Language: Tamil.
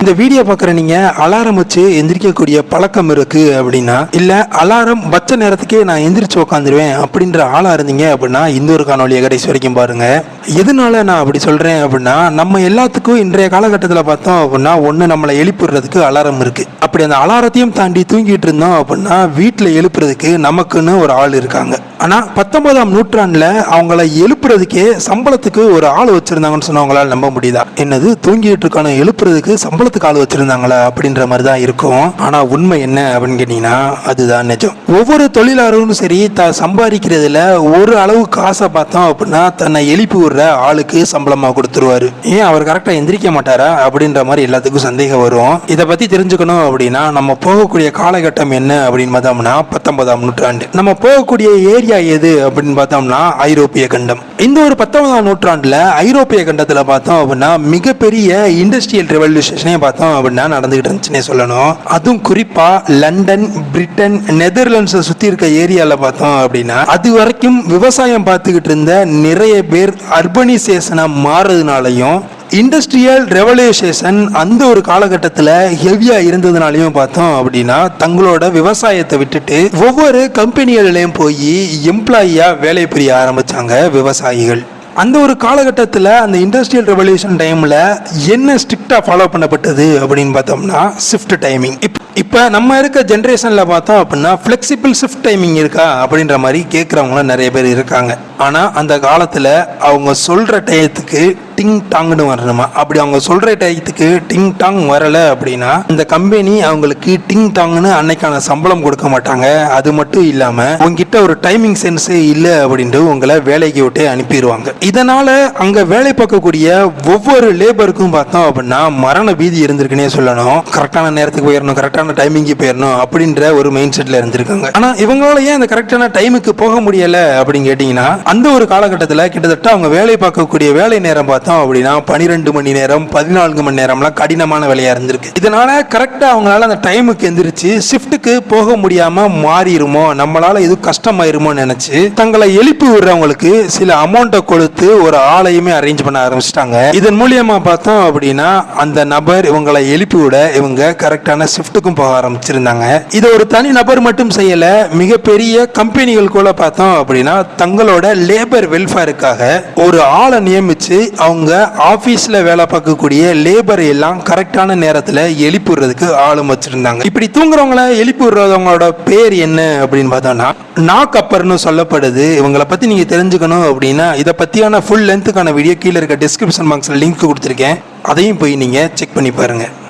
இந்த வீடியோ பார்க்குற நீங்க அலாரம் வச்சு எந்திரிக்கக்கூடிய பழக்கம் இருக்கு அப்படின்னா, இல்ல அலாரம் வச்ச நேரத்துக்கே நான் எந்திரிச்சு உட்காந்துருவேன் அப்படின்ற ஆளா இருந்தீங்க அப்படின்னா இந்த ஒரு காணொலியை கடைசி வரைக்கும் பாருங்க. எதனால நான் அப்படி சொல்றேன் அப்படின்னா, நம்ம எல்லாத்துக்கும் இன்றைய காலகட்டத்தில் பார்த்தோம் அப்படின்னா ஒன்று நம்மளை எழுப்பிடுறதுக்கு அலாரம் இருக்கு. அப்படி அந்த அலாரத்தையும் தாண்டி தூங்கிட்டு இருந்தோம் அப்படின்னா வீட்டில் எழுப்புறதுக்கு நமக்குன்னு ஒரு ஆள் இருக்காங்க. ஆனால் 19ஆம் நூற்றாண்டில் அவங்கள எழுப்புறதுக்கே சம்பளத்துக்கு ஒரு ஆள் வச்சிருந்தாங்கன்னு சொன்னவங்களால் நம்ப முடியுதா? என்னது, தூங்கிட்டு இருக்கான எழுப்புறதுக்கு சம்பளத்துக்கு ஆள் வச்சிருந்தாங்களா அப்படின்ற மாதிரி தான் இருக்கும். ஆனால் உண்மை என்ன அப்படின்னு கேட்டீங்கன்னா அதுதான் நிஜம். ஒவ்வொரு தொழிலாளரும் சரி சம்பாதிக்கிறதுல ஒரு அளவு காசை பார்த்தோம் அப்படின்னா தன்னை எழுப்பி விடுற ஆளுக்கு சம்பளமாக கொடுத்துருவாரு. ஏன் அவர் கரெக்டாக எந்திரிக்க மாட்டாரா அப்படின்ற மாதிரி எல்லாத்துக்கும் சந்தேகம் வரும். இதை பற்றி தெரிஞ்சுக்கணும் அப்படின்னா நம்ம போகக்கூடிய காலகட்டம் என்ன அப்படின்னு பார்த்தோம்னா 19ஆம் நூற்றாண்டு. நம்ம போகக்கூடிய ஏரியா எது அப்படின்னு பார்த்தோம்னா ஐரோப்பிய கண்டம். இந்த ஒரு 19ஆம் நூற்றாண்டுல ஐரோப்பிய கண்டத்துல பார்த்தோம் அப்படின்னா மிகப்பெரிய இண்டஸ்ட்ரியல் ரெவல்யூஷனே பார்த்தோம் அப்படின்னா நடந்துகிட்டு இருந்துச்சுன்னே சொல்லணும். அதுவும் குறிப்பா லண்டன், பிரிட்டன், நெதர்லாண்ட்ஸை சுத்தி இருக்க ஏரியால பார்த்தோம் அப்படின்னா அது வரைக்கும் விவசாயம் பார்த்துக்கிட்டு இருந்த நிறைய பேர் அர்பனைசேஷனா மாறதுனாலையும் இண்டஸ்ட்ரியல் ரெவல்யூஷன் அந்த ஒரு காலகட்டத்தில் ஹெவியா இருந்ததுனாலையும் பார்த்தோம் அப்படின்னா தங்களோட விவசாயத்தை விட்டுட்டு ஒவ்வொரு கம்பெனிகளிலையும் போய் எம்ப்ளாயியா வேலை புரிய ஆரம்பிச்சாங்க விவசாயிகள். அந்த ஒரு காலகட்டத்தில் அந்த இண்டஸ்ட்ரியல் ரெவல்யூஷன் டைமில் என்ன ஸ்ட்ரிக்டாக ஃபாலோ பண்ணப்பட்டது அப்படின்னு பார்த்தோம்னா ஷிஃப்ட் டைமிங். இப்போ நம்ம இருக்க ஜென்ரேஷனில் பார்த்தோம் அப்படின்னா ஃப்ளெக்சிபிள் ஷிஃப்ட் டைமிங் இருக்கா அப்படின்ற மாதிரி கேட்குறவங்களும் நிறைய பேர் இருக்காங்க. ஆனால் அந்த காலத்தில் அவங்க சொல்கிற டயத்துக்கு டிங் டாங்னு வரணுமா? அப்படி அவங்க சொல்கிற டயத்துக்கு டிங் டாங் வரலை அப்படின்னா இந்த கம்பெனி அவங்களுக்கு டிங் டாங்னு அன்னைக்கான சம்பளம் கொடுக்க மாட்டாங்க. அது மட்டும் இல்லாமல் உங்ககிட்ட ஒரு டைமிங் சென்ஸே இல்லை அப்படின்ட்டு உங்களை வேலைக்கு விட்டு அனுப்பிடுவாங்க. இதனால அங்கே வேலை பார்க்கக்கூடிய ஒவ்வொரு லேபருக்கும் பார்த்தோம் அப்படின்னா மரண பீதி இருந்திருக்குன்னே சொல்லணும். கரெக்டான நேரத்துக்கு போயிடணும், கரெக்டான டைமிங்கு போயிடணும் அப்படின்ற ஒரு மைண்ட் செட்டில் இருந்திருக்காங்க. ஆனால் இவங்களால ஏன் அந்த கரெக்டான டைமுக்கு போக முடியலை அப்படின்னு கேட்டிங்கன்னா அந்த ஒரு காலகட்டத்தில் கிட்டத்தட்ட அவங்க வேலை பார்க்கக்கூடிய வேலை நேரம் பார்த்தோம் அப்படின்னா 12 மணி நேரம் 14 மணி நேரம்லாம் கடினமான வேலையா இருந்திருக்கு. இதனால கரெக்டா அவங்களால அந்த டைமுக்கு எந்திரிச்சு ஷிஃப்ட்டுக்கு போக முடியாம மாறிடுமோ, நம்மளால எதுவும் கஷ்டமாயிருமோ நினைச்சு தங்களை எழுப்பி விடுறவங்களுக்கு சில அமௌண்ட்டை கொடுத்து ஒரு ஆளையுமே அரேஞ்ச் பண்ண ஆரம்பிச்சிட்டாங்க. இதன் மூலியமா பார்த்தோம் அப்படின்னா அந்த நபர் இவங்களை எழுப்பி விட இவங்க கரெக்டான ஷிஃப்ட்டுக்கும் போக ஆரம்பிச்சிருந்தாங்க. இதை ஒரு தனி நபர் மட்டும் செய்யல, மிகப்பெரிய கம்பெனிகள் கூட பார்த்தோம் அப்படின்னா தங்களோட லேபர் வெல்ஃபேருக்காக ஒரு ஆளை நியமிச்சு அவங்க ஆபீஸ்ல வேலை பார்க்கக்கூடிய லேபர் எல்லாம் கரெக்டான நேரத்தில் எழுப்பி விடுறதுக்கு ஆளும் வச்சிருந்தாங்க. இப்படி தூங்குறவங்களை எழுப்பி விடுறவங்களோட பேர் என்ன அப்படின்னு பார்த்தோம்னா நாக் அப்பர்னு சொல்லப்படுது. இவங்களை பத்தி நீங்க தெரிஞ்சுக்கணும் அப்படின்னா இதை பத்தியான ஃபுல் லென்த்துக்கான வீடியோ கீழே இருக்க டிஸ்கிரிப்ஷன் பாக்ஸ்ல லிங்க் கொடுத்துருக்கேன். அதையும் போய் நீங்க செக் பண்ணி பாருங்க.